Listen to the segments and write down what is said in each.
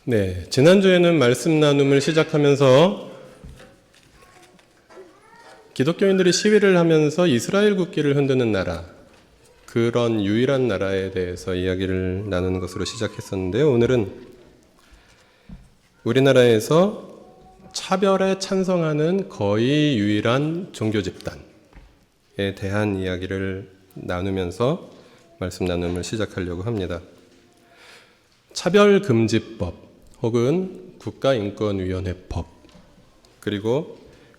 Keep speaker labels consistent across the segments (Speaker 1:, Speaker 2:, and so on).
Speaker 1: 네, 지난주에는 말씀 나눔을 시작하면서 기독교인들이 시위를 하면서 이스라엘 국기를 흔드는 나라, 그런 유일한 나라에 대해서 이야기를 나누는 것으로 시작했었는데요. 오늘은 우리나라에서 차별에 찬성하는 거의 유일한 종교 집단에 대한 이야기를 나누면서 말씀 나눔을 시작하려고 합니다. 차별금지법 혹은 국가인권위원회법, 그리고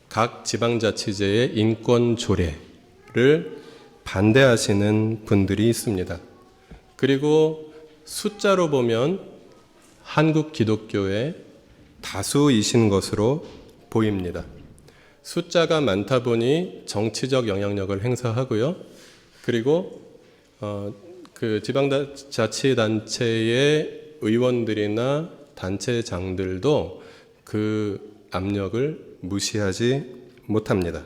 Speaker 1: 각 지방자치제의 인권조례를 반대하시는 분들이 있습니다. 그리고 숫자로 보면 한국 기독교의 다수이신 것으로 보입니다. 숫자가 많다 보니 정치적 영향력을 행사하고요. 그리고 그 지방자치단체의 의원들이나 단체장들도 그 압력을 무시하지 못합니다.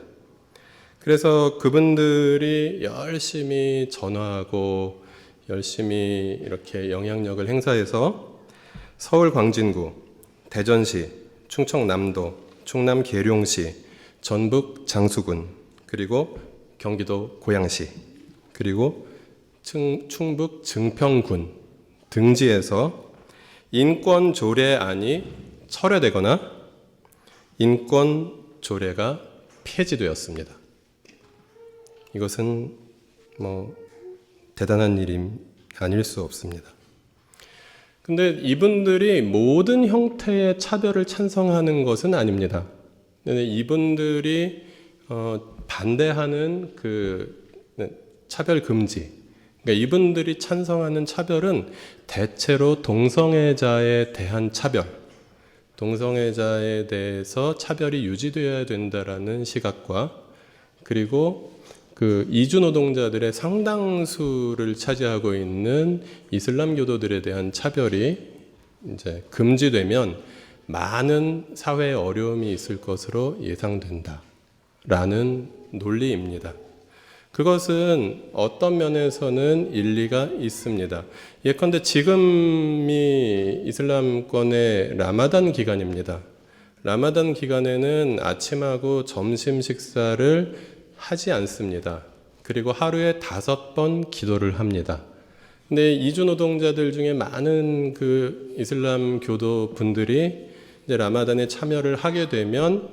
Speaker 1: 그래서 그분들이 열심히 전화하고 열심히 이렇게 영향력을 행사해서 서울 광진구, 대전시, 충청남도, 충남 계룡시, 전북 장수군, 그리고 경기도 고양시, 그리고 충북 증평군 등지에서 인권조례안이 철회되거나 인권조례가 폐지되었습니다. 이것은 대단한 일이 아닐 수 없습니다. 근데 이분들이 모든 형태의 차별을 찬성하는 것은 아닙니다. 이분들이 반대하는 그 차별 금지, 그러니까 이분들이 찬성하는 차별은 대체로 동성애자에 대한 차별, 동성애자에 대해서 차별이 유지되어야 된다라는 시각과, 그리고 그 이주 노동자들의 상당수를 차지하고 있는 이슬람 교도들에 대한 차별이 이제 금지되면 많은 사회의 어려움이 있을 것으로 예상된다라는 논리입니다. 그것은 어떤 면에서는 일리가 있습니다. 예컨대 지금이 이슬람권의 라마단 기간입니다. 라마단 기간에는 아침하고 점심 식사를 하지 않습니다. 그리고 하루에 5번 기도를 합니다. 근데 이주 노동자들 중에 많은 그 이슬람 교도 분들이 이제 라마단에 참여를 하게 되면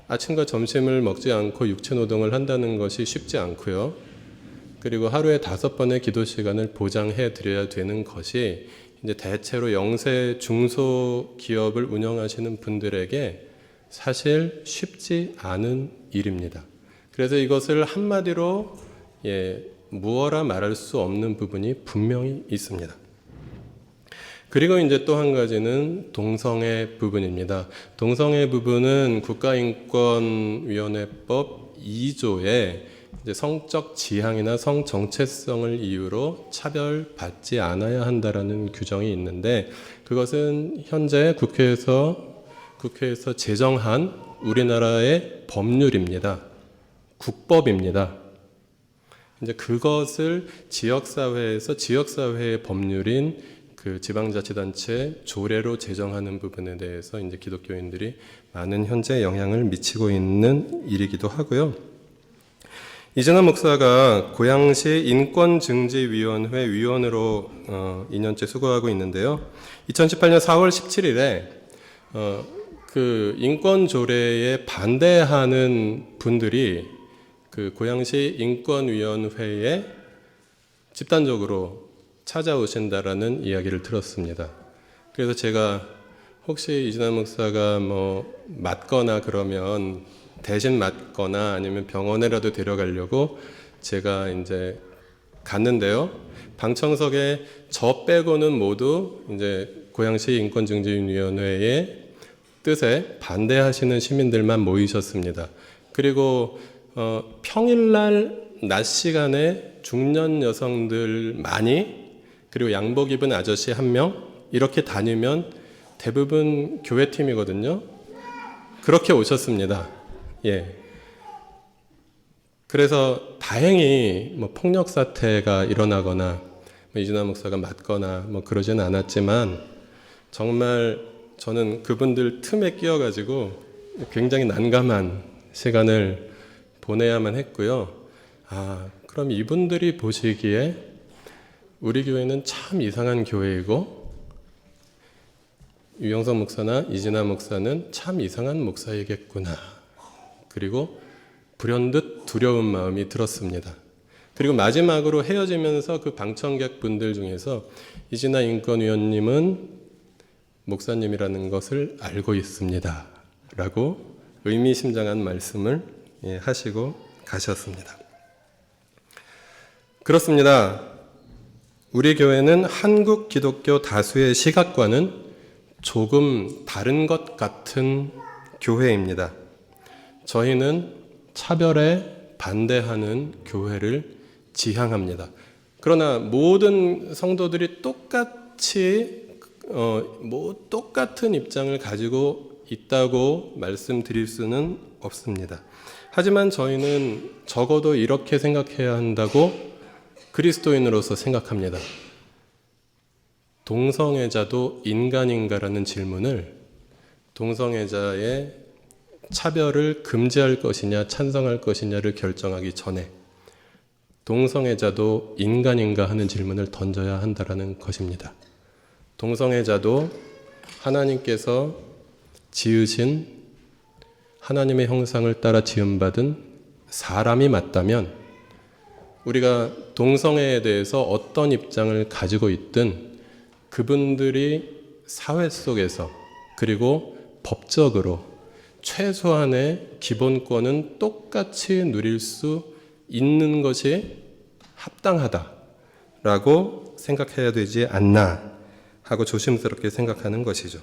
Speaker 1: 아침과 점심을 먹지 않고 육체 노동을 한다는 것이 쉽지 않고요. 그리고 하루에 5번의 기도 시간을 보장해 드려야 되는 것이 이제 대체로 영세 중소기업을 운영하시는 분들에게 사실 쉽지 않은 일입니다. 그래서 이것을 한마디로 무어라 말할 수 없는 부분이 분명히 있습니다. 그리고 이제 또 한 가지는 동성애 부분입니다. 동성애 부분은 국가인권위원회법 2조에 이제 성적 지향이나 성 정체성을 이유로 차별받지 않아야 한다라는 규정이 있는데, 그것은 현재 국회에서 제정한 우리나라의 법률입니다. 국법입니다. 이제 그것을 지역사회에서 지역사회의 법률인 그 지방자치단체 조례로 제정하는 부분에 대해서 이제 기독교인들이 많은 현재 영향을 미치고 있는 일이기도 하고요. 이정환 목사가 고양시 인권증진위원회 위원으로 2년째 수고하고 있는데요. 2018년 4월 17일에 그 인권조례에 반대하는 분들이 그 고양시 인권위원회에 집단적으로 찾아오신다라는 이야기를 들었습니다. 그래서 제가 혹시 이진환 목사가 맞거나 그러면 대신 맞거나 아니면 병원에라도 데려가려고 제가 이제 갔는데요. 방청석에 저 빼고는 모두 이제 고양시 인권증진위원회의 뜻에 반대하시는 시민들만 모이셨습니다. 그리고 평일날 낮 시간에 중년 여성들 많이, 그리고 양복 입은 아저씨 1명, 이렇게 다니면 대부분 교회팀이거든요. 그렇게 오셨습니다. 그래서 다행히 뭐 폭력 사태가 일어나거나 뭐 이준하 목사가 맞거나 뭐 그러진 않았지만 정말 저는 그분들 틈에 끼어가지고 굉장히 난감한 시간을 보내야만 했고요. 그럼 이분들이 보시기에 우리 교회는 참 이상한 교회이고 유영석 목사나 이진아 목사는 참 이상한 목사이겠구나. 그리고 불현듯 두려운 마음이 들었습니다. 그리고 마지막으로 헤어지면서 그 방청객 분들 중에서 이진아 인권위원님은 목사님이라는 것을 알고 있습니다. 라고 의미심장한 말씀을 하시고 가셨습니다. 그렇습니다. 우리 교회는 한국 기독교 다수의 시각과는 조금 다른 것 같은 교회입니다. 저희는 차별에 반대하는 교회를 지향합니다. 그러나 모든 성도들이 똑같은 입장을 가지고 있다고 말씀드릴 수는 없습니다. 하지만 저희는 적어도 이렇게 생각해야 한다고 그리스도인으로서 생각합니다. 동성애자도 인간인가라는 질문을 동성애자의 차별을 금지할 것이냐 찬성할 것이냐를 결정하기 전에 동성애자도 인간인가 하는 질문을 던져야 한다는 것입니다. 동성애자도 하나님께서 지으신 하나님의 형상을 따라 지음받은 사람이 맞다면 우리가 동성애에 대해서 어떤 입장을 가지고 있든 그분들이 사회 속에서 그리고 법적으로 최소한의 기본권은 똑같이 누릴 수 있는 것이 합당하다라고 생각해야 되지 않나 하고 조심스럽게 생각하는 것이죠.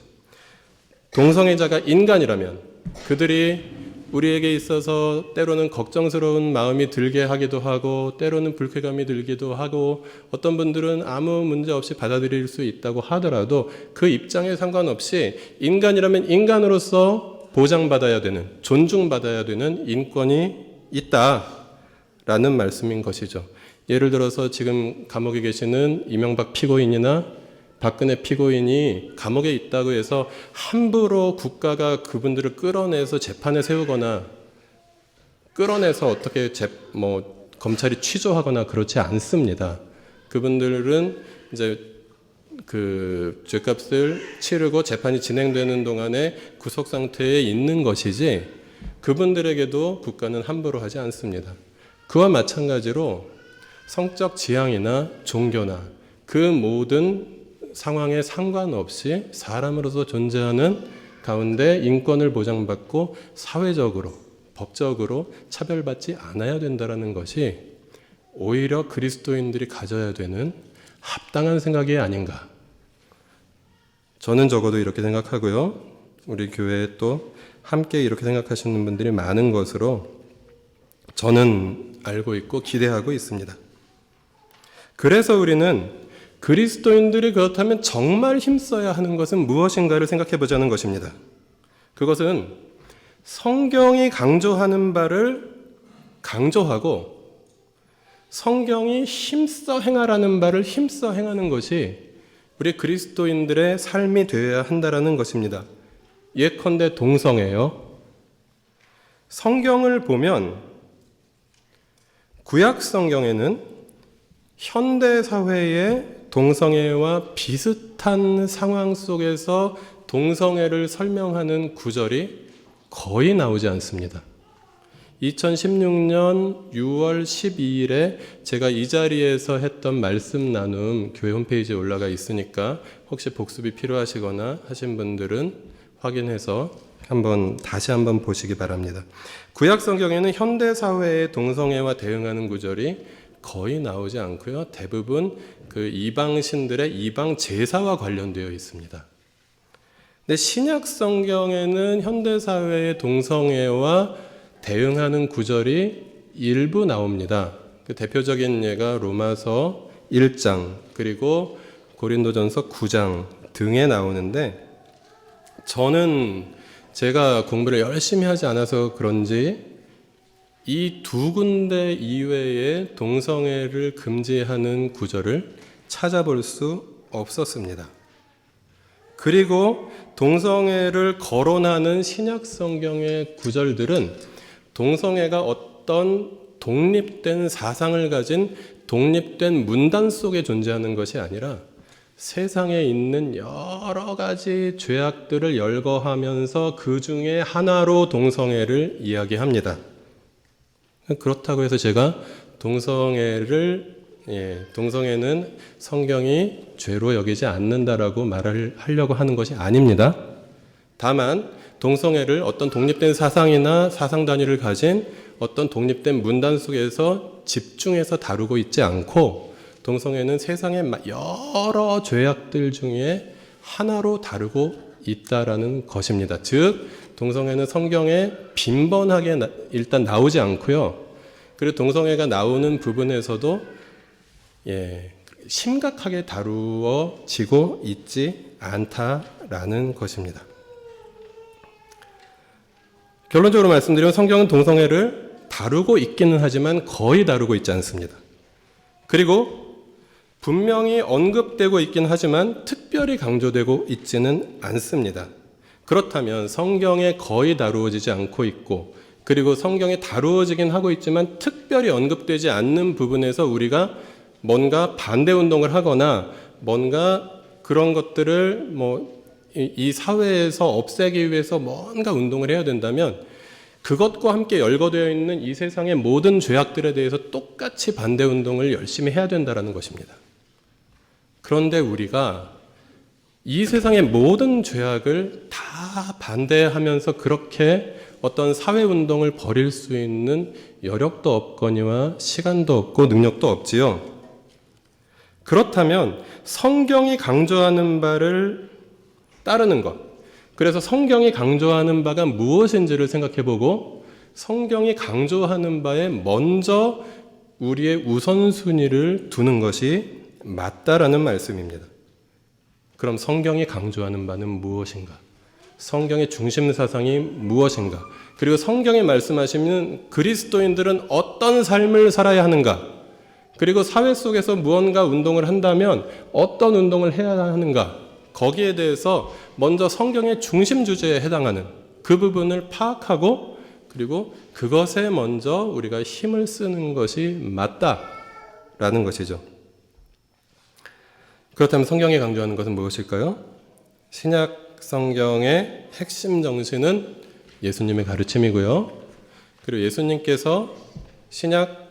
Speaker 1: 동성애자가 인간이라면 그들이 우리에게 있어서 때로는 걱정스러운 마음이 들게 하기도 하고 때로는 불쾌감이 들기도 하고 어떤 분들은 아무 문제 없이 받아들일 수 있다고 하더라도 그 입장에 상관없이 인간이라면 인간으로서 보장받아야 되는 존중받아야 되는 인권이 있다라는 말씀인 것이죠. 예를 들어서 지금 감옥에 계시는 이명박 피고인이나 박근혜 피고인이 감옥에 있다고 해서 함부로 국가가 그분들을 끌어내서 재판에 세우거나 끌어내서 어떻게 검찰이 취조하거나 그렇지 않습니다. 그분들은 이제 그 죄값을 치르고 재판이 진행되는 동안에 구속 상태에 있는 것이지 그분들에게도 국가는 함부로 하지 않습니다. 그와 마찬가지로 성적 지향이나 종교나 그 모든 상황에 상관없이 사람으로서 존재하는 가운데 인권을 보장받고 사회적으로, 법적으로 차별받지 않아야 된다는 것이 오히려 그리스도인들이 가져야 되는 합당한 생각이 아닌가. 저는 적어도 이렇게 생각하고요. 우리 교회에 또 함께 이렇게 생각하시는 분들이 많은 것으로 저는 알고 있고 기대하고 있습니다. 그래서 우리는 그리스도인들이 그렇다면 정말 힘써야 하는 것은 무엇인가를 생각해 보자는 것입니다. 그것은 성경이 강조하는 바를 강조하고 성경이 힘써 행하라는 바를 힘써 행하는 것이 우리 그리스도인들의 삶이 되어야 한다는 것입니다. 예컨대 동성애요. 성경을 보면 구약 성경에는 현대 사회의 동성애와 비슷한 상황 속에서 동성애를 설명하는 구절이 거의 나오지 않습니다. 2016년 6월 12일에 제가 이 자리에서 했던 말씀 나눔 교회 홈페이지에 올라가 있으니까 혹시 복습이 필요하시거나 하신 분들은 확인해서 다시 한번 보시기 바랍니다. 구약 성경에는 현대 사회의 동성애와 대응하는 구절이 거의 나오지 않고요. 대부분 그 이방신들의 이방 제사와 관련되어 있습니다. 근데 신약 성경에는 현대 사회의 동성애와 대응하는 구절이 일부 나옵니다. 그 대표적인 예가 로마서 1장 그리고 고린도전서 9장 등에 나오는데 저는 제가 공부를 열심히 하지 않아서 그런지 이 두 군데 이외에 동성애를 금지하는 구절을 찾아볼 수 없었습니다. 그리고 동성애를 거론하는 신약 성경의 구절들은 동성애가 어떤 독립된 사상을 가진 독립된 문단 속에 존재하는 것이 아니라 세상에 있는 여러 가지 죄악들을 열거하면서 그 중에 하나로 동성애를 이야기합니다. 그렇다고 해서 제가 동성애는 성경이 죄로 여기지 않는다라고 말을 하려고 하는 것이 아닙니다. 다만 동성애를 어떤 독립된 사상이나 사상 단위를 가진 어떤 독립된 문단 속에서 집중해서 다루고 있지 않고 동성애는 세상의 여러 죄악들 중에 하나로 다루고 있다라는 것입니다. 즉 동성애는 성경에 빈번하게 일단 나오지 않고요. 그리고 동성애가 나오는 부분에서도 심각하게 다루어지고 있지 않다라는 것입니다. 결론적으로 말씀드리면 성경은 동성애를 다루고 있기는 하지만 거의 다루고 있지 않습니다. 그리고 분명히 언급되고 있긴 하지만 특별히 강조되고 있지는 않습니다. 그렇다면 성경에 거의 다루어지지 않고 있고 그리고 성경에 다루어지긴 하고 있지만 특별히 언급되지 않는 부분에서 우리가 뭔가 반대 운동을 하거나 뭔가 그런 것들을 이 사회에서 없애기 위해서 뭔가 운동을 해야 된다면 그것과 함께 열거되어 있는 이 세상의 모든 죄악들에 대해서 똑같이 반대 운동을 열심히 해야 된다는 것입니다. 그런데 우리가 이 세상의 모든 죄악을 다 반대하면서 그렇게 어떤 사회운동을 벌일 수 있는 여력도 없거니와 시간도 없고 능력도 없지요. 그렇다면 성경이 강조하는 바를 따르는 것, 그래서 성경이 강조하는 바가 무엇인지를 생각해보고 성경이 강조하는 바에 먼저 우리의 우선순위를 두는 것이 맞다라는 말씀입니다. 그럼 성경이 강조하는 바는 무엇인가? 성경의 중심 사상이 무엇인가? 그리고 성경에 말씀하시는 그리스도인들은 어떤 삶을 살아야 하는가? 그리고 사회 속에서 무언가 운동을 한다면 어떤 운동을 해야 하는가? 거기에 대해서 먼저 성경의 중심 주제에 해당하는 그 부분을 파악하고 그리고 그것에 먼저 우리가 힘을 쓰는 것이 맞다라는 것이죠. 그렇다면 성경이 강조하는 것은 무엇일까요? 신약 성경의 핵심 정신은 예수님의 가르침이고요. 그리고 예수님께서 신약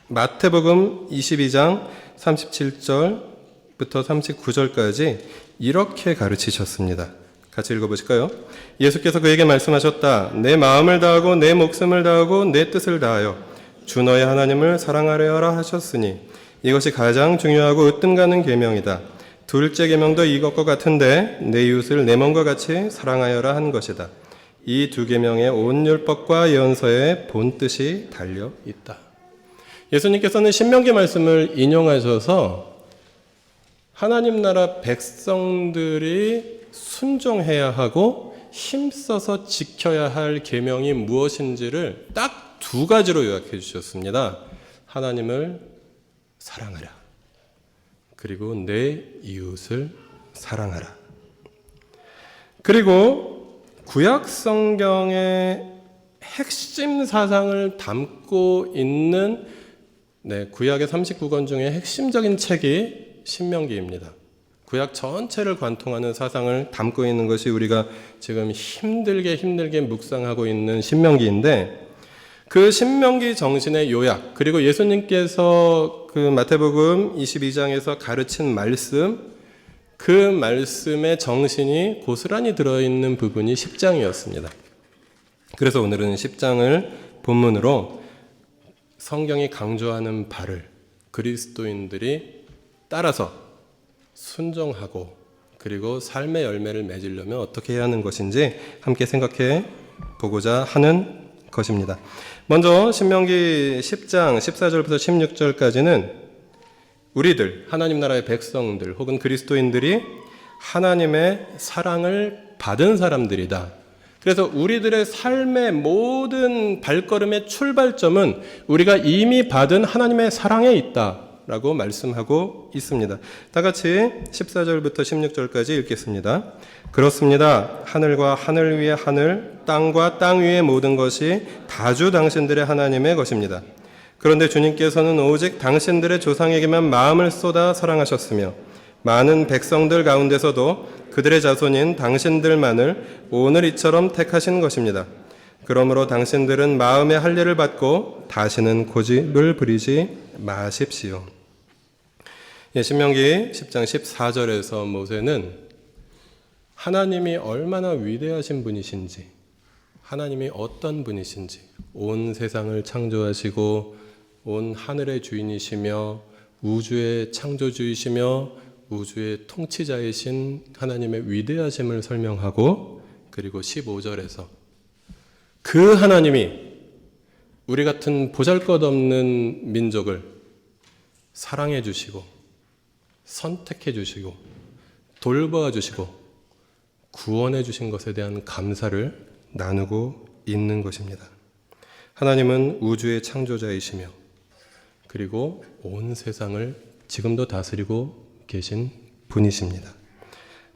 Speaker 1: 마태복음 22장 37절부터 39절까지 이렇게 가르치셨습니다. 같이 읽어보실까요? 예수께서 그에게 말씀하셨다. 내 마음을 다하고 내 목숨을 다하고 내 뜻을 다하여 주 너의 하나님을 사랑하려라 하셨으니 이것이 가장 중요하고 으뜸가는 계명이다. 둘째 계명도 이것과 같은데 내 이웃을 내 몸과 같이 사랑하여라 한 것이다. 이 두 계명의 온 율법과 예언서에 본 뜻이 달려 있다. 예수님께서는 신명기 말씀을 인용하셔서 하나님 나라 백성들이 순종해야 하고 힘써서 지켜야 할 계명이 무엇인지를 딱 두 가지로 요약해 주셨습니다. 하나님을 사랑하라. 그리고 내 이웃을 사랑하라. 그리고 구약 성경의 핵심 사상을 담고 있는 구약의 39권 중에 핵심적인 책이 신명기입니다. 구약 전체를 관통하는 사상을 담고 있는 것이 우리가 지금 힘들게 묵상하고 있는 신명기인데 그 신명기 정신의 요약 그리고 예수님께서 그 마태복음 22장에서 가르친 말씀 그 말씀의 정신이 고스란히 들어있는 부분이 10장이었습니다. 그래서 오늘은 10장을 본문으로 성경이 강조하는 바를 그리스도인들이 따라서 순종하고 그리고 삶의 열매를 맺으려면 어떻게 해야 하는 것인지 함께 생각해 보고자 하는 것입니다. 먼저 신명기 10장 14절부터 16절까지는 우리들 하나님 나라의 백성들 혹은 그리스도인들이 하나님의 사랑을 받은 사람들이다. 그래서 우리들의 삶의 모든 발걸음의 출발점은 우리가 이미 받은 하나님의 사랑에 있다라고 말씀하고 있습니다. 다 같이 14절부터 16절까지 읽겠습니다. 그렇습니다. 하늘과 하늘 위의 하늘, 땅과 땅 위의 모든 것이 다주 당신들의 하나님의 것입니다. 그런데 주님께서는 오직 당신들의 조상에게만 마음을 쏟아 사랑하셨으며 많은 백성들 가운데서도 그들의 자손인 당신들만을 오늘 이처럼 택하신 것입니다. 그러므로 당신들은 마음의 할례를 받고 다시는 고집을 부리지 마십시오. 신명기 10장 14절에서 모세는 하나님이 얼마나 위대하신 분이신지, 하나님이 어떤 분이신지, 온 세상을 창조하시고 온 하늘의 주인이시며 우주의 창조주이시며 우주의 통치자이신 하나님의 위대하심을 설명하고, 그리고 15절에서 그 하나님이 우리 같은 보잘것없는 민족을 사랑해 주시고 선택해 주시고 돌보아 주시고 구원해 주신 것에 대한 감사를 나누고 있는 것입니다. 하나님은 우주의 창조자이시며 그리고 온 세상을 지금도 다스리고 계신 분이십니다.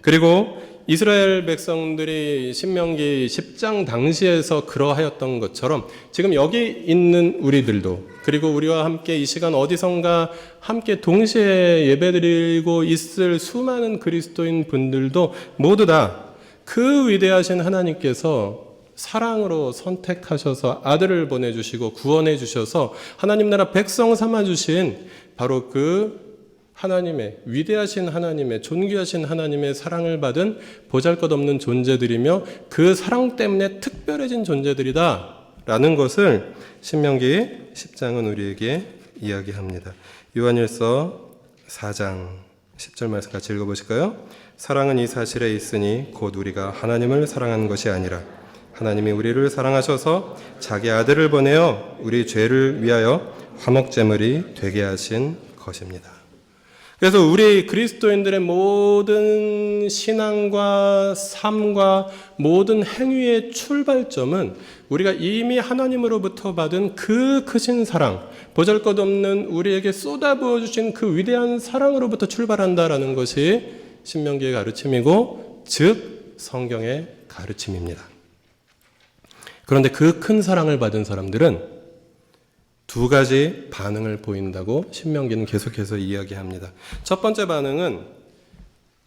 Speaker 1: 그리고 이스라엘 백성들이 신명기 10장 당시에서 그러하였던 것처럼 지금 여기 있는 우리들도, 그리고 우리와 함께 이 시간 어디선가 함께 동시에 예배드리고 있을 수많은 그리스도인 분들도 모두 다 그 위대하신 하나님께서 사랑으로 선택하셔서 아들을 보내주시고 구원해 주셔서 하나님 나라 백성 삼아주신 바로 그 하나님의 위대하신 하나님의 존귀하신 하나님의 사랑을 받은 보잘것없는 존재들이며 그 사랑 때문에 특별해진 존재들이다 라는 것을 신명기 10장은 우리에게 이야기합니다. 요한일서 4장 10절 말씀 같이 읽어보실까요? 사랑은 이 사실에 있으니 곧 우리가 하나님을 사랑하는 것이 아니라 하나님이 우리를 사랑하셔서 자기 아들을 보내어 우리 죄를 위하여 화목제물이 되게 하신 것입니다. 그래서 우리 그리스도인들의 모든 신앙과 삶과 모든 행위의 출발점은 우리가 이미 하나님으로부터 받은 그 크신 사랑, 보잘것없는 우리에게 쏟아부어 주신 그 위대한 사랑으로부터 출발한다라는 것이 신명기의 가르침이고, 즉 성경의 가르침입니다. 그런데 그 큰 사랑을 받은 사람들은 두 가지 반응을 보인다고 신명기는 계속해서 이야기합니다. 첫 번째 반응은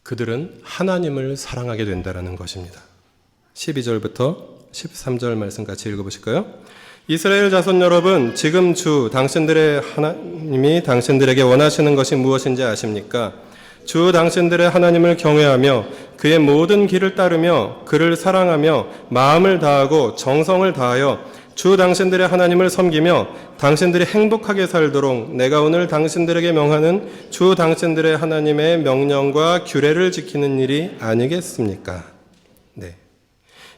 Speaker 1: 그들은 하나님을 사랑하게 된다는 것입니다. 12절부터 13절 말씀 같이 읽어보실까요? 이스라엘 자손 여러분, 지금 주 당신들의 하나님이 당신들에게 원하시는 것이 무엇인지 아십니까? 주 당신들의 하나님을 경외하며 그의 모든 길을 따르며 그를 사랑하며 마음을 다하고 정성을 다하여 주 당신들의 하나님을 섬기며 당신들이 행복하게 살도록 내가 오늘 당신들에게 명하는 주 당신들의 하나님의 명령과 규례를 지키는 일이 아니겠습니까? 네.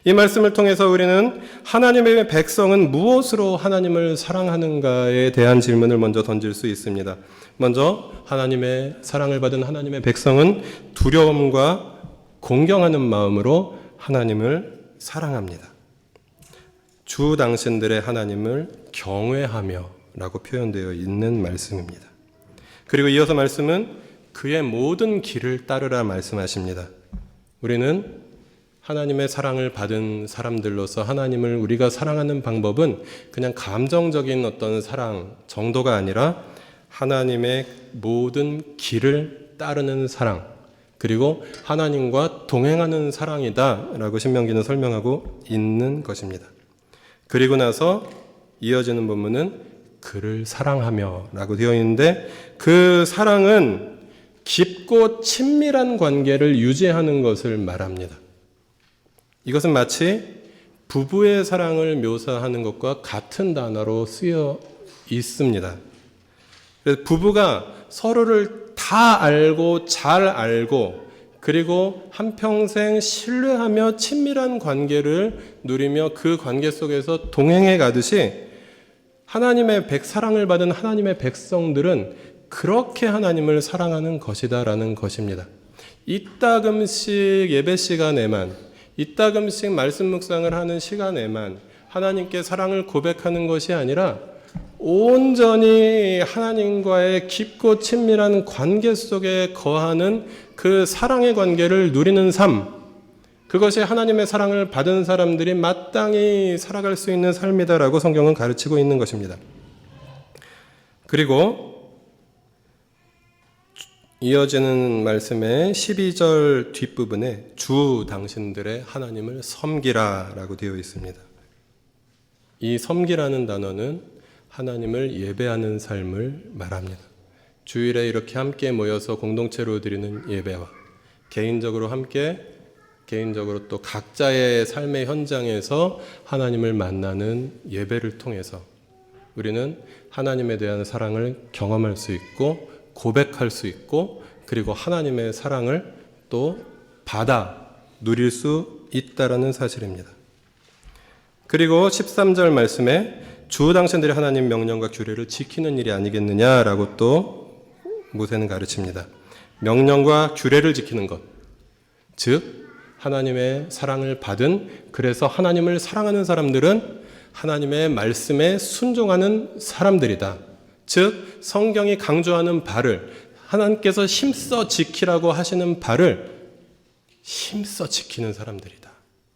Speaker 1: 이 말씀을 통해서 우리는 하나님의 백성은 무엇으로 하나님을 사랑하는가에 대한 질문을 먼저 던질 수 있습니다. 먼저 하나님의 사랑을 받은 하나님의 백성은 두려움과 공경하는 마음으로 하나님을 사랑합니다. 주 당신들의 하나님을 경외하며 라고 표현되어 있는 말씀입니다. 그리고 이어서 말씀은 그의 모든 길을 따르라 말씀하십니다. 우리는 하나님의 사랑을 받은 사람들로서 하나님을 우리가 사랑하는 방법은 그냥 감정적인 어떤 사랑 정도가 아니라 하나님의 모든 길을 따르는 사랑, 그리고 하나님과 동행하는 사랑이다 라고 신명기는 설명하고 있는 것입니다. 그리고 나서 이어지는 본문은 그를 사랑하며 라고 되어 있는데, 그 사랑은 깊고 친밀한 관계를 유지하는 것을 말합니다. 이것은 마치 부부의 사랑을 묘사하는 것과 같은 단어로 쓰여 있습니다. 그래서 부부가 서로를 다 알고 잘 알고 그리고 한평생 신뢰하며 친밀한 관계를 누리며 그 관계 속에서 동행해 가듯이 하나님의 사랑을 받은 하나님의 백성들은 그렇게 하나님을 사랑하는 것이다라는 것입니다. 이따금씩 예배 시간에만, 이따금씩 말씀 묵상을 하는 시간에만 하나님께 사랑을 고백하는 것이 아니라 온전히 하나님과의 깊고 친밀한 관계 속에 거하는 그 사랑의 관계를 누리는 삶, 그것이 하나님의 사랑을 받은 사람들이 마땅히 살아갈 수 있는 삶이다라고 성경은 가르치고 있는 것입니다. 그리고 이어지는 말씀의 12절 뒷부분에 주 당신들의 하나님을 섬기라 라고 되어 있습니다. 이 섬기라는 단어는 하나님을 예배하는 삶을 말합니다. 주일에 이렇게 함께 모여서 공동체로 드리는 예배와 개인적으로 또 각자의 삶의 현장에서 하나님을 만나는 예배를 통해서 우리는 하나님에 대한 사랑을 경험할 수 있고 고백할 수 있고 그리고 하나님의 사랑을 또 받아 누릴 수 있다라는 사실입니다. 그리고 13절 말씀에 주 당신들이 하나님 명령과 규례를 지키는 일이 아니겠느냐라고 또 모세는 가르칩니다. 명령과 규례를 지키는 것, 즉 하나님의 사랑을 받은, 그래서 하나님을 사랑하는 사람들은 하나님의 말씀에 순종하는 사람들이다. 즉 성경이 강조하는 바를, 하나님께서 힘써 지키라고 하시는 바를 힘써 지키는 사람들이다.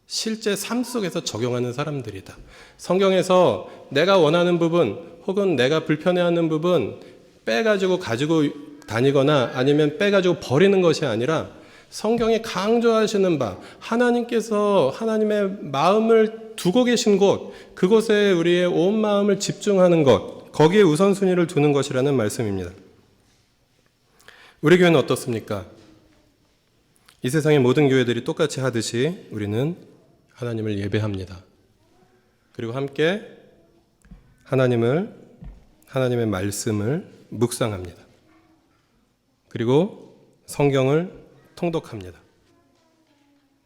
Speaker 1: 실제 삶 속에서 적용하는 사람들이다. 성경에서 내가 원하는 부분 혹은 내가 불편해하는 부분 빼가지고 가지고 다니거나 아니면 빼가지고 버리는 것이 아니라 성경이 강조하시는 바, 하나님께서 하나님의 마음을 두고 계신 곳, 그곳에 우리의 온 마음을 집중하는 것, 거기에 우선순위를 두는 것이라는 말씀입니다. 우리 교회는 어떻습니까? 이 세상의 모든 교회들이 똑같이 하듯이 우리는 하나님을 예배합니다. 그리고 함께 하나님의 말씀을 묵상합니다. 그리고 성경을 통독합니다.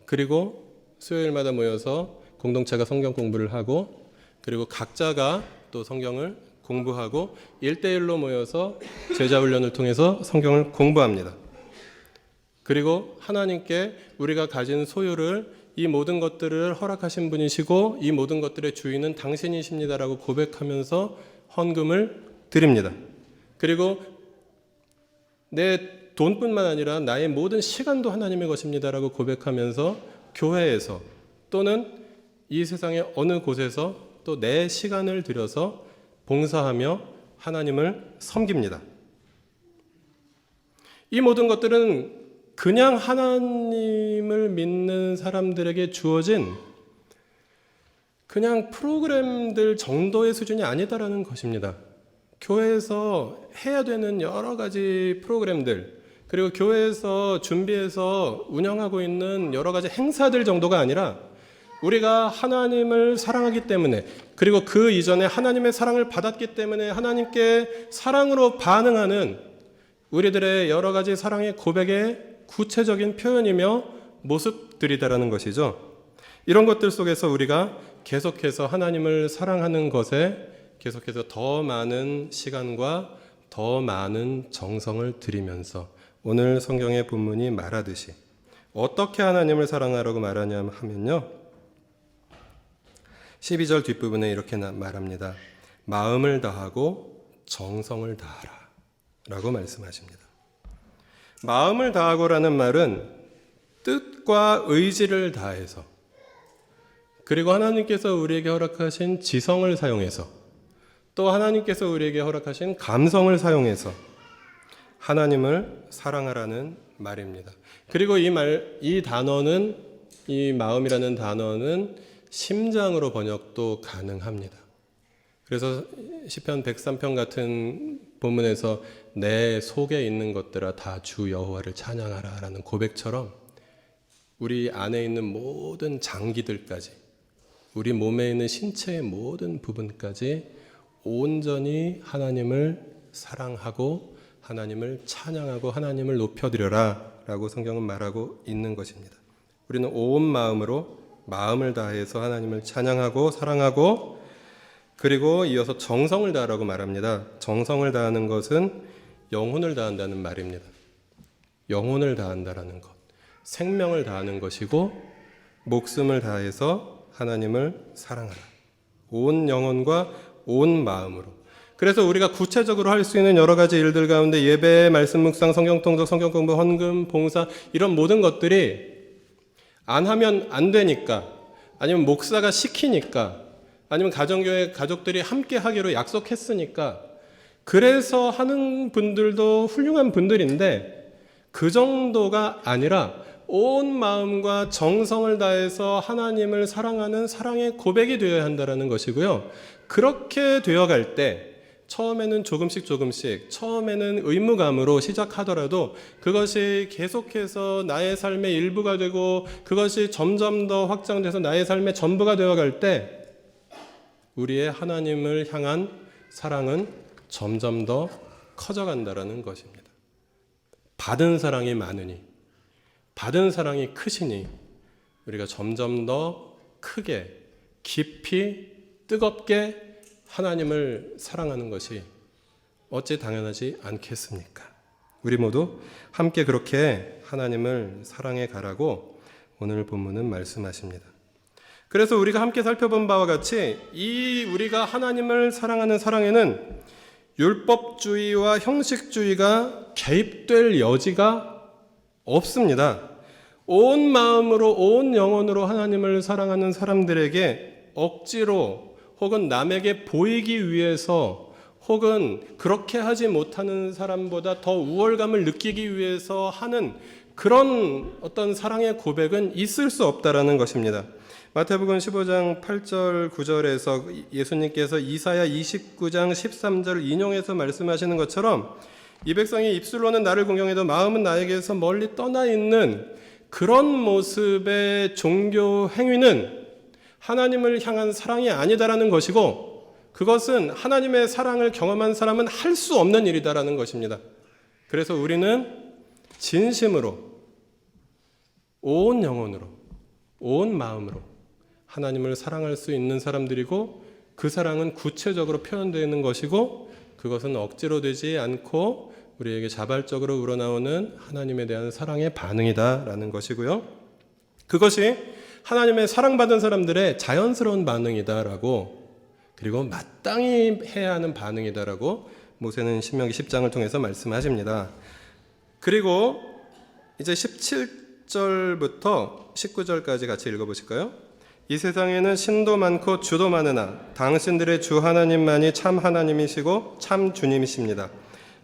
Speaker 1: 그리고 수요일마다 모여서 공동체가 성경 공부를 하고 그리고 각자가 또 성경을 공부하고 1대1로 모여서 제자훈련을 통해서 성경을 공부합니다. 그리고 하나님께 우리가 가진 소유를, 이 모든 것들을 허락하신 분이시고 이 모든 것들의 주인은 당신이십니다라고 고백하면서 헌금을 드립니다. 그리고 내 돈뿐만 아니라 나의 모든 시간도 하나님의 것입니다라고 고백하면서 교회에서 또는 이 세상의 어느 곳에서 또 내 시간을 들여서 봉사하며 하나님을 섬깁니다. 이 모든 것들은 그냥 하나님을 믿는 사람들에게 주어진 그냥 프로그램들 정도의 수준이 아니다라는 것입니다. 교회에서 해야 되는 여러 가지 프로그램들, 그리고 교회에서 준비해서 운영하고 있는 여러 가지 행사들 정도가 아니라 우리가 하나님을 사랑하기 때문에, 그리고 그 이전에 하나님의 사랑을 받았기 때문에 하나님께 사랑으로 반응하는 우리들의 여러 가지 사랑의 고백의 구체적인 표현이며 모습들이다라는 것이죠. 이런 것들 속에서 우리가 계속해서 하나님을 사랑하는 것에 계속해서 더 많은 시간과 더 많은 정성을 들이면서 오늘 성경의 본문이 말하듯이 어떻게 하나님을 사랑하라고 말하냐 하면요, 12절 뒷부분에 이렇게 말합니다. 마음을 다하고 정성을 다하라 라고 말씀하십니다. 마음을 다하고라는 말은 뜻과 의지를 다해서, 그리고 하나님께서 우리에게 허락하신 지성을 사용해서, 또 하나님께서 우리에게 허락하신 감성을 사용해서 하나님을 사랑하라는 말입니다. 그리고 이 단어는, 이 마음이라는 단어는 심장으로 번역도 가능합니다. 그래서 시편 103편 같은 본문에서 내 속에 있는 것들아 다 주 여호와를 찬양하라 라는 고백처럼 우리 안에 있는 모든 장기들까지, 우리 몸에 있는 신체의 모든 부분까지 온전히 하나님을 사랑하고 하나님을 찬양하고 하나님을 높여드려라 라고 성경은 말하고 있는 것입니다. 우리는 온 마음으로 마음을 다해서 하나님을 찬양하고 사랑하고, 그리고 이어서 정성을 다하라고 말합니다. 정성을 다하는 것은 영혼을 다한다는 말입니다. 영혼을 다한다라는 것, 생명을 다하는 것이고 목숨을 다해서 하나님을 사랑하라. 온 영혼과 온 마음으로. 그래서 우리가 구체적으로 할 수 있는 여러 가지 일들 가운데 예배, 말씀 묵상, 성경 통독, 성경 공부, 헌금, 봉사 이런 모든 것들이 안 하면 안 되니까, 아니면 목사가 시키니까, 아니면 가정교회 가족들이 함께 하기로 약속했으니까 그래서 하는 분들도 훌륭한 분들인데 그 정도가 아니라 온 마음과 정성을 다해서 하나님을 사랑하는 사랑의 고백이 되어야 한다는 것이고요. 그렇게 되어갈 때 처음에는 조금씩 처음에는 의무감으로 시작하더라도 그것이 계속해서 나의 삶의 일부가 되고 그것이 점점 더 확장돼서 나의 삶의 전부가 되어갈 때 우리의 하나님을 향한 사랑은 점점 더 커져간다라는 것입니다. 받은 사랑이 많으니, 받은 사랑이 크시니 우리가 점점 더 크게, 깊이, 뜨겁게 하나님을 사랑하는 것이 어찌 당연하지 않겠습니까? 우리 모두 함께 그렇게 하나님을 사랑해 가라고 오늘 본문은 말씀하십니다. 그래서 우리가 함께 살펴본 바와 같이 이 우리가 하나님을 사랑하는 사랑에는 율법주의와 형식주의가 개입될 여지가 없습니다. 온 마음으로 온 영혼으로 하나님을 사랑하는 사람들에게 억지로 혹은 남에게 보이기 위해서 혹은 그렇게 하지 못하는 사람보다 더 우월감을 느끼기 위해서 하는 그런 어떤 사랑의 고백은 있을 수 없다라는 것입니다. 마태복음 15장 8절 9절에서 예수님께서 이사야 29장 13절을 인용해서 말씀하시는 것처럼 이 백성이 입술로는 나를 공경해도 마음은 나에게서 멀리 떠나 있는 그런 모습의 종교 행위는 하나님을 향한 사랑이 아니다라는 것이고 그것은 하나님의 사랑을 경험한 사람은 할 수 없는 일이다라는 것입니다. 그래서 우리는 진심으로 온 영혼으로 온 마음으로 하나님을 사랑할 수 있는 사람들이고 그 사랑은 구체적으로 표현되는 것이고 그것은 억지로 되지 않고 우리에게 자발적으로 우러나오는 하나님에 대한 사랑의 반응이다라는 것이고요. 그것이 하나님의 사랑받은 사람들의 자연스러운 반응이다라고 그리고 마땅히 해야 하는 반응이다라고 모세는 신명기 10장을 통해서 말씀하십니다. 그리고 이제 17절부터 19절까지 같이 읽어보실까요? 이 세상에는 신도 많고 주도 많으나 당신들의 주 하나님만이 참 하나님이시고 참 주님이십니다.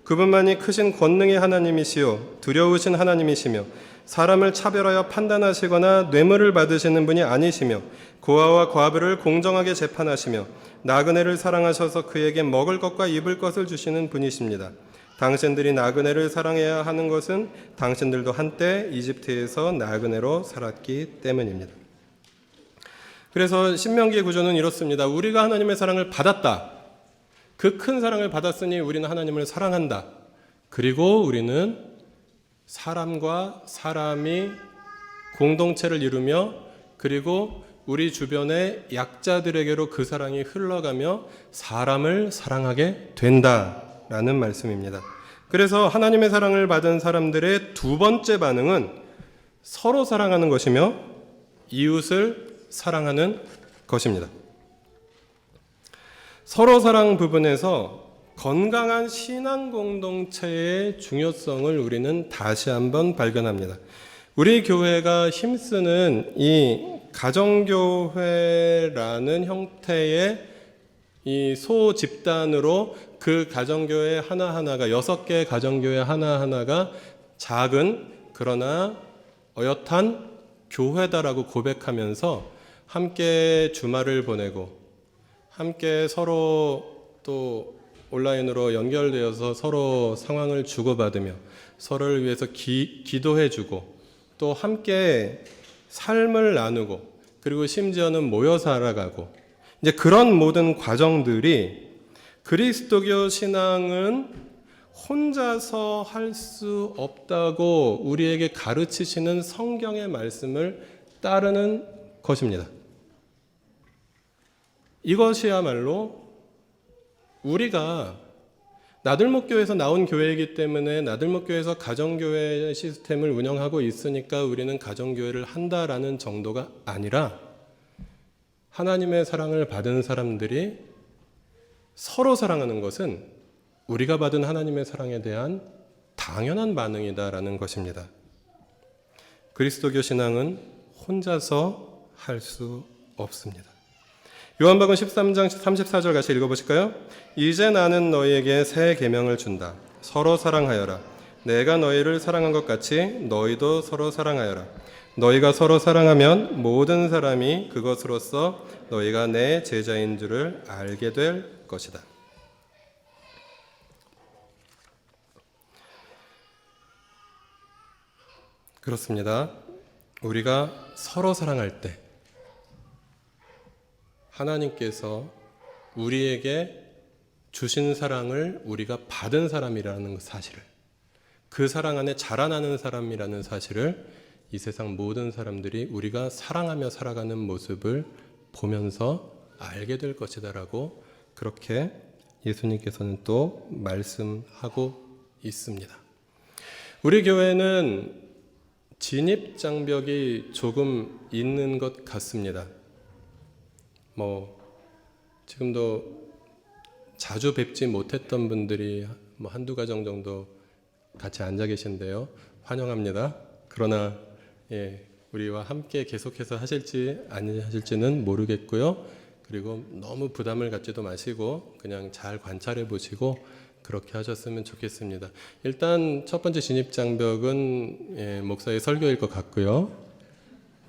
Speaker 1: 그분만이 크신 권능의 하나님이시요 두려우신 하나님이시며 사람을 차별하여 판단하시거나 뇌물을 받으시는 분이 아니시며 고아와 과부를 공정하게 재판하시며 나그네를 사랑하셔서 그에게 먹을 것과 입을 것을 주시는 분이십니다. 당신들이 나그네를 사랑해야 하는 것은 당신들도 한때 이집트에서 나그네로 살았기 때문입니다. 그래서 신명기의 구조는 이렇습니다. 우리가 하나님의 사랑을 받았다. 그 큰 사랑을 받았으니 우리는 하나님을 사랑한다. 그리고 우리는 사람과 사람이 공동체를 이루며 그리고 우리 주변의 약자들에게로 그 사랑이 흘러가며 사람을 사랑하게 된다라는 말씀입니다. 그래서 하나님의 사랑을 받은 사람들의 두 번째 반응은 서로 사랑하는 것이며 이웃을 사랑하는 것입니다. 서로 사랑 부분에서 건강한 신앙 공동체의 중요성을 우리는 다시 한번 발견합니다. 우리 교회가 힘쓰는 이 가정교회라는 형태의 이 소집단으로 그 가정교회 하나하나가 6개의 가정교회 하나하나가 작은 그러나 어엿한 교회다라고 고백하면서 함께 주말을 보내고 함께 서로 또 온라인으로 연결되어서 서로 상황을 주고받으며 서로를 위해서 기도해주고 또 함께 삶을 나누고 그리고 심지어는 모여 살아가고 이제 그런 모든 과정들이 그리스도교 신앙은 혼자서 할 수 없다고 우리에게 가르치시는 성경의 말씀을 따르는 것입니다. 이것이야말로 우리가 나들목교에서 나온 교회이기 때문에 나들목교에서 가정교회 시스템을 운영하고 있으니까 우리는 가정교회를 한다라는 정도가 아니라 하나님의 사랑을 받은 사람들이 서로 사랑하는 것은 우리가 받은 하나님의 사랑에 대한 당연한 반응이다라는 것입니다. 그리스도교 신앙은 혼자서 할 수 없습니다. 요한복음 13장 34절 같이 읽어보실까요? 이제 나는 너희에게 새 계명을 준다. 서로 사랑하여라. 내가 너희를 사랑한 것 같이 너희도 서로 사랑하여라. 너희가 서로 사랑하면 모든 사람이 그것으로써 너희가 내 제자인 줄을 알게 될 것이다. 그렇습니다. 우리가 서로 사랑할 때 하나님께서 우리에게 주신 사랑을 우리가 받은 사람이라는 사실을, 그 사랑 안에 자라나는 사람이라는 사실을 이 세상 모든 사람들이 우리가 사랑하며 살아가는 모습을 보면서 알게 될 것이다라고 그렇게 예수님께서는 또 말씀하고 있습니다. 우리 교회는 진입장벽이 조금 있는 것 같습니다. 지금도 자주 뵙지 못했던 분들이 한두 가정 정도 같이 앉아 계신데요. 환영합니다. 그러나 우리와 함께 계속해서 하실지 아니 하실지는 모르겠고요. 그리고 너무 부담을 갖지도 마시고 그냥 잘 관찰해 보시고 그렇게 하셨으면 좋겠습니다. 일단 첫 번째 진입장벽은 목사의 설교일 것 같고요.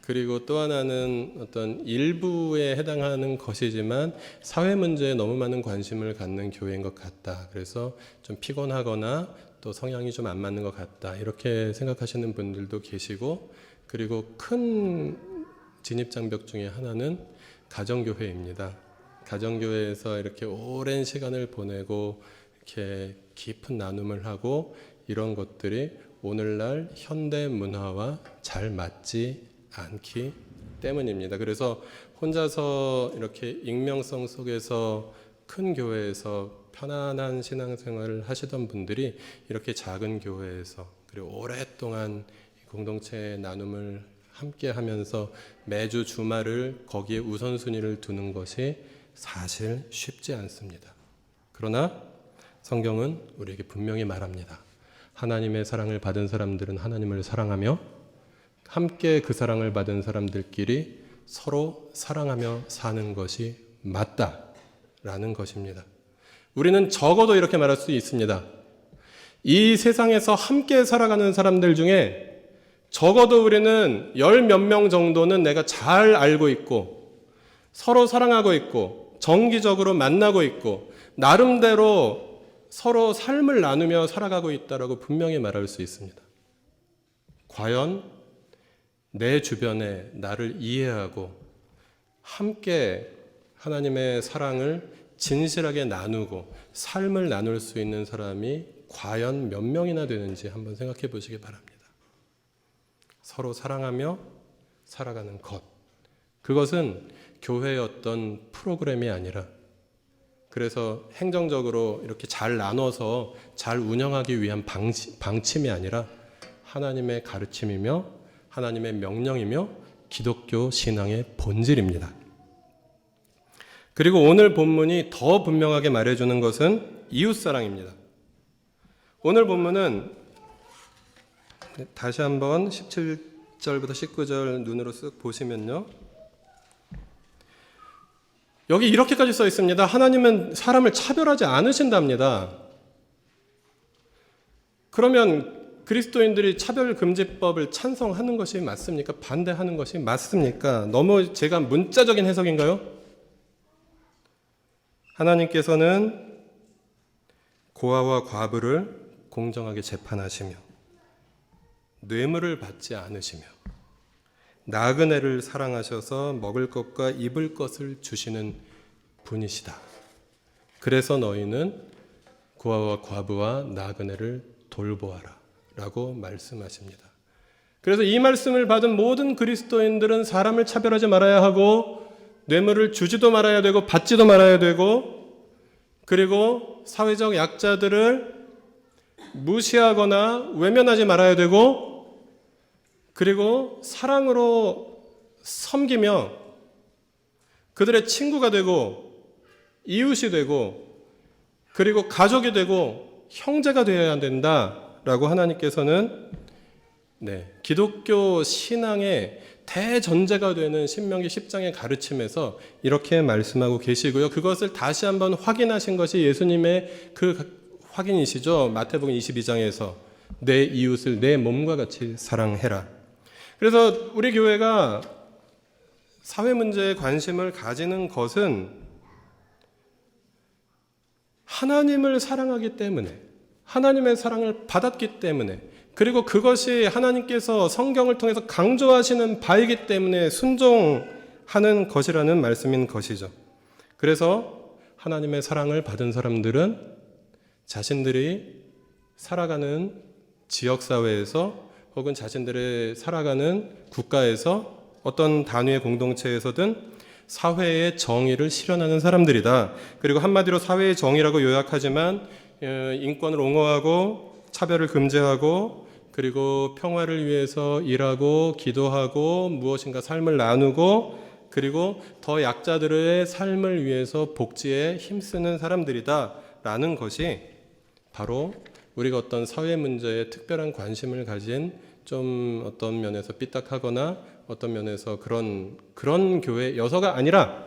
Speaker 1: 그리고 또 하나는 어떤 일부에 해당하는 것이지만 사회 문제에 너무 많은 관심을 갖는 교회인 것 같다. 그래서 좀 피곤하거나 또 성향이 좀 안 맞는 것 같다. 이렇게 생각하시는 분들도 계시고, 그리고 큰 진입장벽 중에 하나는 가정교회입니다. 가정교회에서 이렇게 오랜 시간을 보내고 이렇게 깊은 나눔을 하고 이런 것들이 오늘날 현대 문화와 잘 맞지 않기 때문입니다. 그래서 혼자서 이렇게 익명성 속에서 큰 교회에서 편안한 신앙생활을 하시던 분들이 이렇게 작은 교회에서 그리고 오랫동안 공동체 나눔을 함께 하면서 매주 주말을 거기에 우선순위를 두는 것이 사실 쉽지 않습니다. 그러나 성경은 우리에게 분명히 말합니다. 하나님의 사랑을 받은 사람들은 하나님을 사랑하며 함께 그 사랑을 받은 사람들끼리 서로 사랑하며 사는 것이 맞다라는 것입니다. 우리는 적어도 이렇게 말할 수 있습니다. 이 세상에서 함께 살아가는 사람들 중에 적어도 우리는 10몇 명 정도는 내가 잘 알고 있고 서로 사랑하고 있고 정기적으로 만나고 있고 나름대로 서로 삶을 나누며 살아가고 있다라고 분명히 말할 수 있습니다. 과연 내 주변에 나를 이해하고 함께 하나님의 사랑을 진실하게 나누고 삶을 나눌 수 있는 사람이 과연 몇 명이나 되는지 한번 생각해 보시기 바랍니다. 서로 사랑하며 살아가는 것, 그것은 교회의 어떤 프로그램이 아니라, 그래서 행정적으로 이렇게 잘 나눠서 잘 운영하기 위한 방침이 아니라 하나님의 가르침이며 하나님의 명령이며 기독교 신앙의 본질입니다. 그리고 오늘 본문이 더 분명하게 말해주는 것은 이웃사랑입니다. 오늘 본문은 다시 한번 17절부터 19절 눈으로 쓱 보시면요. 여기 이렇게까지 써 있습니다. 하나님은 사람을 차별하지 않으신답니다. 그러면 그리스도인들이 차별금지법을 찬성하는 것이 맞습니까? 반대하는 것이 맞습니까? 너무 제가 문자적인 해석인가요? 하나님께서는 고아와 과부를 공정하게 재판하시며 뇌물을 받지 않으시며 나그네를 사랑하셔서 먹을 것과 입을 것을 주시는 분이시다. 그래서 너희는 고아와 과부와 나그네를 돌보아라 라고 말씀하십니다. 그래서 이 말씀을 받은 모든 그리스도인들은 사람을 차별하지 말아야 하고 뇌물을 주지도 말아야 되고 받지도 말아야 되고 그리고 사회적 약자들을 무시하거나 외면하지 말아야 되고, 그리고 사랑으로 섬기며 그들의 친구가 되고 이웃이 되고 그리고 가족이 되고 형제가 되어야 된다라고 하나님께서는 기독교 신앙의 대전제가 되는 신명기 10장의 가르침에서 이렇게 말씀하고 계시고요. 그것을 다시 한번 확인하신 것이 예수님의 그 확인이시죠. 마태복음 22장에서 내 이웃을 내 몸과 같이 사랑해라. 그래서 우리 교회가 사회 문제에 관심을 가지는 것은 하나님을 사랑하기 때문에, 하나님의 사랑을 받았기 때문에, 그리고 그것이 하나님께서 성경을 통해서 강조하시는 바이기 때문에 순종하는 것이라는 말씀인 것이죠. 그래서 하나님의 사랑을 받은 사람들은 자신들이 살아가는 지역사회에서 혹은 자신들의 살아가는 국가에서 어떤 단위의 공동체에서든 사회의 정의를 실현하는 사람들이다. 그리고 한마디로 사회의 정의라고 요약하지만 인권을 옹호하고 차별을 금지하고 그리고 평화를 위해서 일하고 기도하고 무엇인가 삶을 나누고 그리고 더 약자들의 삶을 위해서 복지에 힘쓰는 사람들이다 라는 것이 바로 우리가 어떤 사회 문제에 특별한 관심을 가진 좀 어떤 면에서 삐딱하거나 어떤 면에서 그런 교회여서가 아니라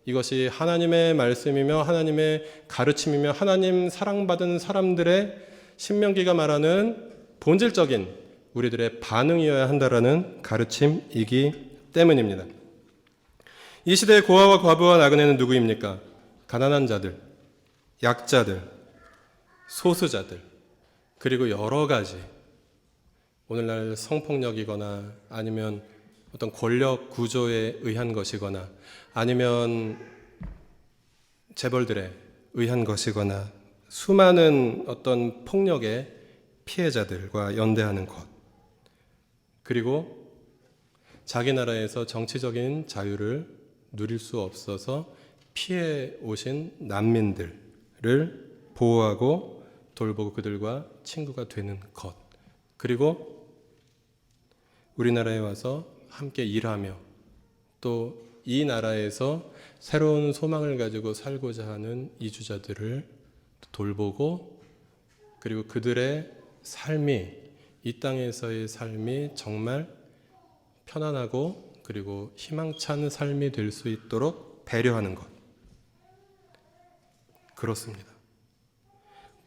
Speaker 1: 이것이 하나님의 말씀이며 하나님의 가르침이며 하나님 사랑받은 사람들의 신명기가 말하는 본질적인 우리들의 반응이어야 한다라는 가르침이기 때문입니다. 이 시대의 고아와 과부와 나그네는 누구입니까? 가난한 자들, 약자들, 소수자들, 그리고 여러 가지 오늘날 성폭력이거나 아니면 어떤 권력 구조에 의한 것이거나 아니면 재벌들에 의한 것이거나 수많은 어떤 폭력의 피해자들과 연대하는 것, 그리고 자기 나라에서 정치적인 자유를 누릴 수 없어서 피해 오신 난민들을 보호하고 돌보고 그들과 친구가 되는 것, 그리고 우리나라에 와서 함께 일하며 또 이 나라에서 새로운 소망을 가지고 살고자 하는 이주자들을 돌보고 그리고 그들의 삶이 이 땅에서의 삶이 정말 편안하고 그리고 희망찬 삶이 될 수 있도록 배려하는 것. 그렇습니다.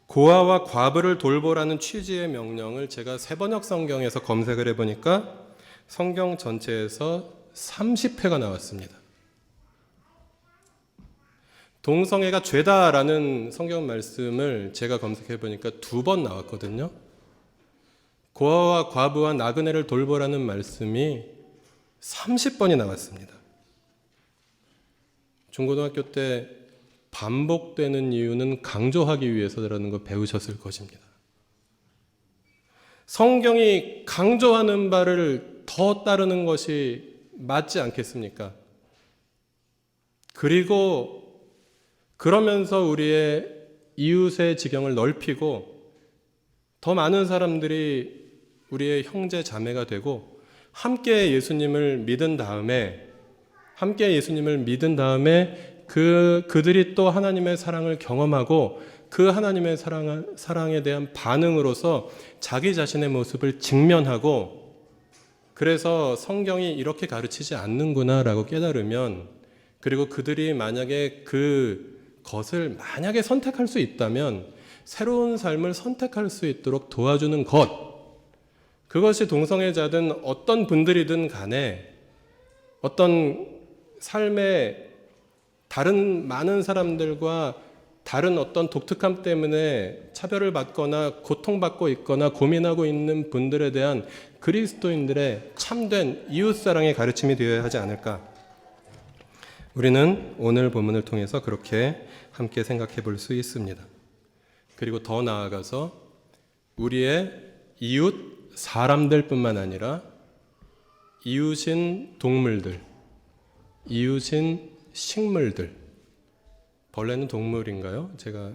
Speaker 1: 고아와 과부를 돌보라는 취지의 명령을 제가 세번역 성경에서 검색을 해보니까 성경 전체에서 30회가 나왔습니다. 동성애가 죄다라는 성경 말씀을 제가 검색해보니까 2번 나왔거든요. 고아와 과부와 나그네를 돌보라는 말씀이 30번이 나왔습니다. 중고등학교 때 반복되는 이유는 강조하기 위해서라는 거 배우셨을 것입니다. 성경이 강조하는 바를 더 따르는 것이 맞지 않겠습니까? 그리고 그러면서 우리의 이웃의 지경을 넓히고 더 많은 사람들이 우리의 형제 자매가 되고 함께 예수님을 믿은 다음에 그들이 또 하나님의 사랑을 경험하고 그 하나님의 사랑에 대한 반응으로서 자기 자신의 모습을 직면하고 그래서 성경이 이렇게 가르치지 않는구나라고 깨달으면 그리고 그들이 만약에 그것을 만약에 선택할 수 있다면 새로운 삶을 선택할 수 있도록 도와주는 것, 그것이 동성애자든 어떤 분들이든 간에 어떤 삶의 다른 많은 사람들과 다른 어떤 독특함 때문에 차별을 받거나 고통받고 있거나 고민하고 있는 분들에 대한 그리스도인들의 참된 이웃사랑의 가르침이 되어야 하지 않을까. 우리는 오늘 본문을 통해서 그렇게 함께 생각해 볼 수 있습니다. 그리고 더 나아가서 우리의 이웃 사람들뿐만 아니라 이웃인 동물들, 이웃인 식물들, 벌레는 동물인가요? 제가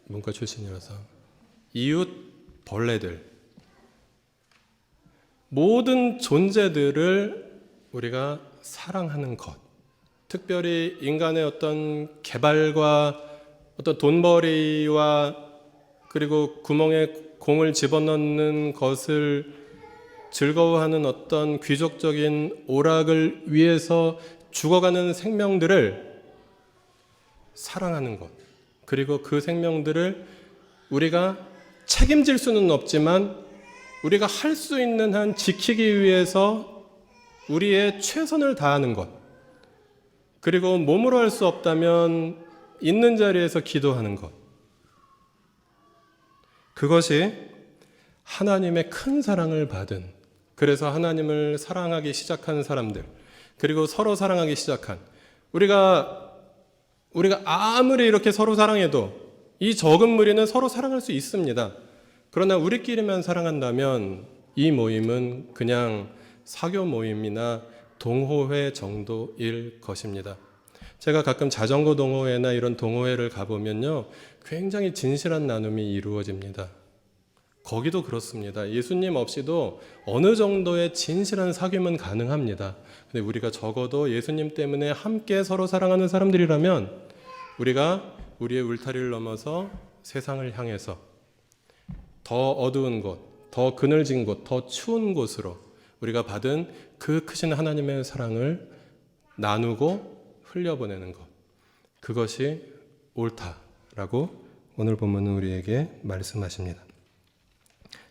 Speaker 1: 문과 출신이라서 이웃 벌레들, 모든 존재들을 우리가 사랑하는 것, 특별히 인간의 어떤 개발과 어떤 돈벌이와 그리고 구멍에 공을 집어넣는 것을 즐거워하는 어떤 귀족적인 오락을 위해서 죽어가는 생명들을 사랑하는 것, 그리고 그 생명들을 우리가 책임질 수는 없지만 우리가 할 수 있는 한 지키기 위해서 우리의 최선을 다하는 것, 그리고 몸으로 할 수 없다면 있는 자리에서 기도하는 것, 그것이 하나님의 큰 사랑을 받은, 그래서 하나님을 사랑하기 시작한 사람들, 그리고 서로 사랑하기 시작한, 우리가 아무리 이렇게 서로 사랑해도 이 적은 무리는 서로 사랑할 수 있습니다. 그러나 우리끼리만 사랑한다면 이 모임은 그냥 사교 모임이나 동호회 정도일 것입니다. 제가 가끔 자전거 동호회나 이런 동호회를 가보면요, 굉장히 진실한 나눔이 이루어집니다. 거기도 그렇습니다. 예수님 없이도 어느 정도의 진실한 사귐은 가능합니다. 근데 우리가 적어도 예수님 때문에 함께 서로 사랑하는 사람들이라면 우리가 우리의 울타리를 넘어서 세상을 향해서 더 어두운 곳, 더 그늘진 곳, 더 추운 곳으로 우리가 받은 그 크신 하나님의 사랑을 나누고 흘려보내는 것, 그것이 옳다라고 오늘 본문은 우리에게 말씀하십니다.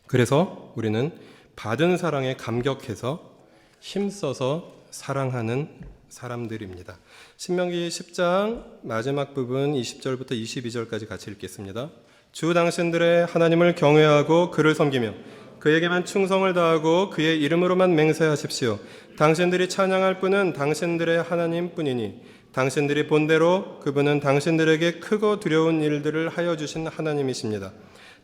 Speaker 1: 그래서 우리는 받은 사랑에 감격해서 힘써서 사랑하는 사람들입니다. 신명기 10장 마지막 부분 20절부터 22절까지 같이 읽겠습니다. 주 당신들의 하나님을 경외하고 그를 섬기며 그에게만 충성을 다하고 그의 이름으로만 맹세하십시오. 당신들이 찬양할 분은 당신들의 하나님뿐이니 당신들이 본대로 그분은 당신들에게 크고 두려운 일들을 하여 주신 하나님이십니다.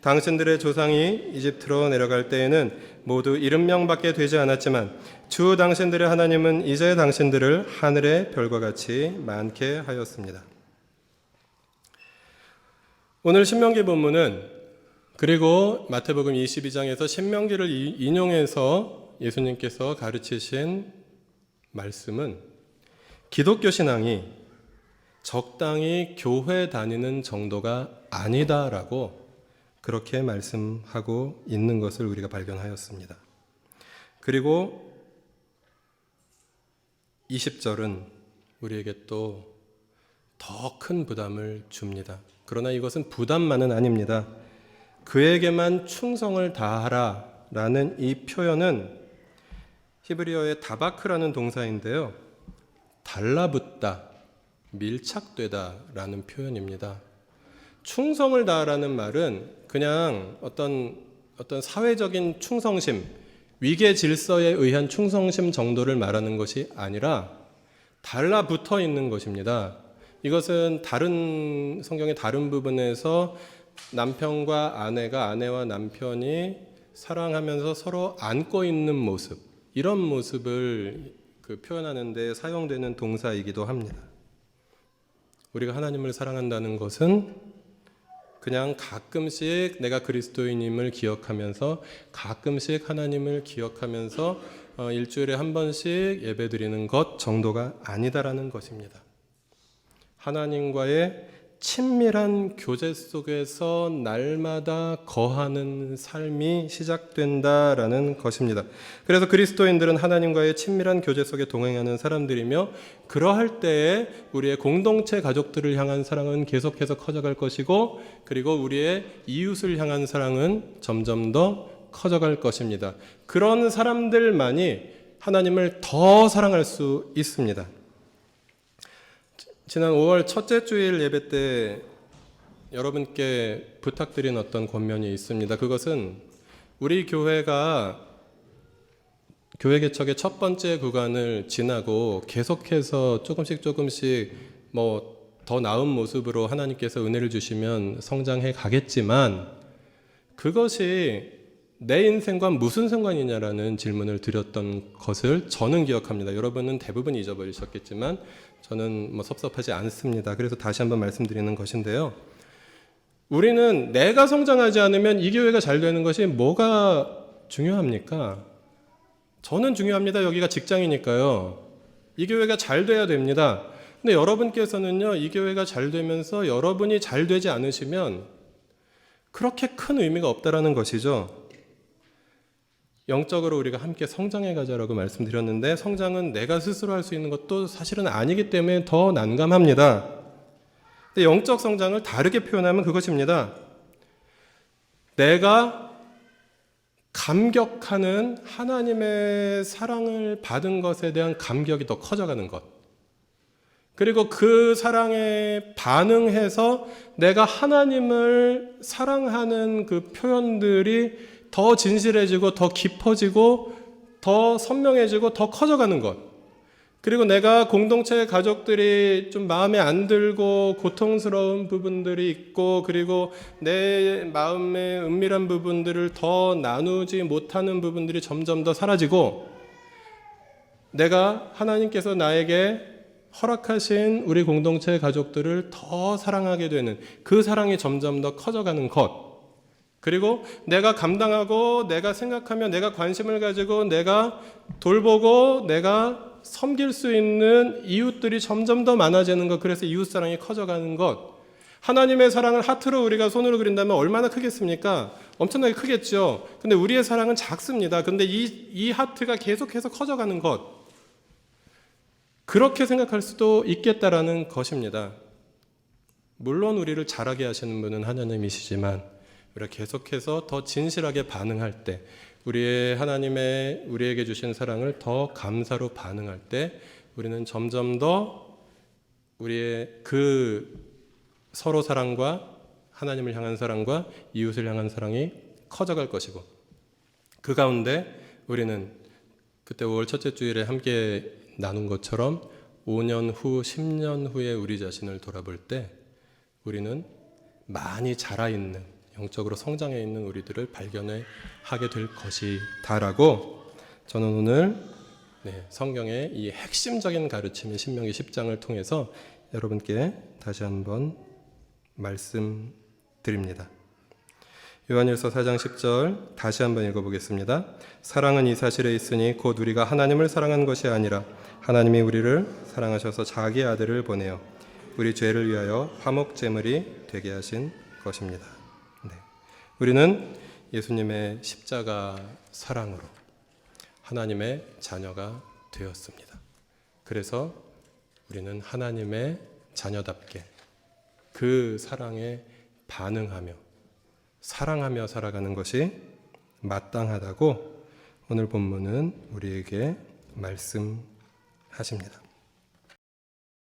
Speaker 1: 당신들의 조상이 이집트로 내려갈 때에는 모두 70명밖에 되지 않았지만 주 당신들의 하나님은 이제 당신들을 하늘의 별과 같이 많게 하였습니다. 오늘 신명기 본문은, 그리고 마태복음 22장에서 신명기를 인용해서 예수님께서 가르치신 말씀은 기독교 신앙이 적당히 교회 다니는 정도가 아니다라고 그렇게 말씀하고 있는 것을 우리가 발견하였습니다. 그리고 20절은 우리에게 또 더 큰 부담을 줍니다. 그러나 이것은 부담만은 아닙니다. 그에게만 충성을 다하라 라는 이 표현은 히브리어의 다바크라는 동사인데요, 달라붙다, 밀착되다 라는 표현입니다. 충성을 다하라는 말은 그냥 어떤 사회적인 충성심, 위계 질서에 의한 충성심 정도를 말하는 것이 아니라 달라붙어 있는 것입니다. 이것은 다른 성경의 다른 부분에서 남편과 아내가, 아내와 남편이 사랑하면서 서로 안고 있는 모습, 이런 모습을 표현하는 데 사용되는 동사이기도 합니다. 우리가 하나님을 사랑한다는 것은 그냥 가끔씩 내가 그리스도인임을 기억하면서, 가끔씩 하나님을 기억하면서 일주일에 한 번씩 예배드리는 것 정도가 아니다라는 것입니다. 하나님과의 친밀한 교제 속에서 날마다 거하는 삶이 시작된다라는 것입니다. 그래서 그리스도인들은 하나님과의 친밀한 교제 속에 동행하는 사람들이며, 그러할 때에 우리의 공동체 가족들을 향한 사랑은 계속해서 커져갈 것이고, 그리고 우리의 이웃을 향한 사랑은 점점 더 커져갈 것입니다. 그런 사람들만이 하나님을 더 사랑할 수 있습니다. 지난 5월 첫째 주일 예배 때 여러분께 부탁드린 어떤 권면이 있습니다. 그것은 우리 교회가 교회 개척의 첫 번째 구간을 지나고 계속해서 조금씩 더 나은 모습으로 하나님께서 은혜를 주시면 성장해 가겠지만, 그것이 내 인생과 무슨 상관이냐라는 질문을 드렸던 것을 저는 기억합니다. 여러분은 대부분 잊어버리셨겠지만 저는 섭섭하지 않습니다. 그래서 다시 한번 말씀드리는 것인데요, 우리는 내가 성장하지 않으면 이 교회가 잘 되는 것이 뭐가 중요합니까? 저는 중요합니다. 여기가 직장이니까요. 이 교회가 잘 돼야 됩니다. 근데 여러분께서는요, 이 교회가 잘 되면서 여러분이 잘 되지 않으시면 그렇게 큰 의미가 없다라는 것이죠. 영적으로 우리가 함께 성장해 가자라고 말씀드렸는데, 성장은 내가 스스로 할 수 있는 것도 사실은 아니기 때문에 더 난감합니다. 근데 영적 성장을 다르게 표현하면 그것입니다. 내가 감격하는 하나님의 사랑을 받은 것에 대한 감격이 더 커져가는 것. 그리고 그 사랑에 반응해서 내가 하나님을 사랑하는 그 표현들이 더 진실해지고 더 깊어지고 더 선명해지고 더 커져가는 것. 그리고 내가 공동체 가족들이 좀 마음에 안 들고 고통스러운 부분들이 있고, 그리고 내 마음의 은밀한 부분들을 더 나누지 못하는 부분들이 점점 더 사라지고, 내가 하나님께서 나에게 허락하신 우리 공동체 가족들을 더 사랑하게 되는 그 사랑이 점점 더 커져가는 것. 그리고 내가 감당하고 내가 생각하며 내가 관심을 가지고 내가 돌보고 내가 섬길 수 있는 이웃들이 점점 더 많아지는 것. 그래서 이웃사랑이 커져가는 것. 하나님의 사랑을 하트로 우리가 손으로 그린다면 얼마나 크겠습니까? 엄청나게 크겠죠. 근데 우리의 사랑은 작습니다. 근데 이 하트가 계속해서 커져가는 것. 그렇게 생각할 수도 있겠다라는 것입니다. 물론 우리를 잘하게 하시는 분은 하나님이시지만 우리가 계속해서 더 진실하게 반응할 때, 우리의 하나님의 우리에게 주신 사랑을 더 감사로 반응할 때 우리는 점점 더 우리의 그 서로 사랑과 하나님을 향한 사랑과 이웃을 향한 사랑이 커져갈 것이고, 그 가운데 우리는 그때 5월 첫째 주일에 함께 나눈 것처럼 5년 후, 10년 후에 우리 자신을 돌아볼 때 우리는 많이 자라있는, 영적으로 성장해 있는 우리들을 발견해 하게 될 것이다라고 저는 오늘 성경의 이 핵심적인 가르침인 신명기 10장을 통해서 여러분께 다시 한번 말씀드립니다. 요한일서 4장 10절 다시 한번 읽어보겠습니다. 사랑은 이 사실에 있으니 곧 우리가 하나님을 사랑한 것이 아니라 하나님이 우리를 사랑하셔서 자기 아들을 보내어 우리 죄를 위하여 화목제물이 되게 하신 것입니다. 우리는 예수님의 십자가 사랑으로 하나님의 자녀가 되었습니다. 그래서 우리는 하나님의 자녀답게 그 사랑에 반응하며 사랑하며 살아가는 것이 마땅하다고 오늘 본문은 우리에게 말씀하십니다.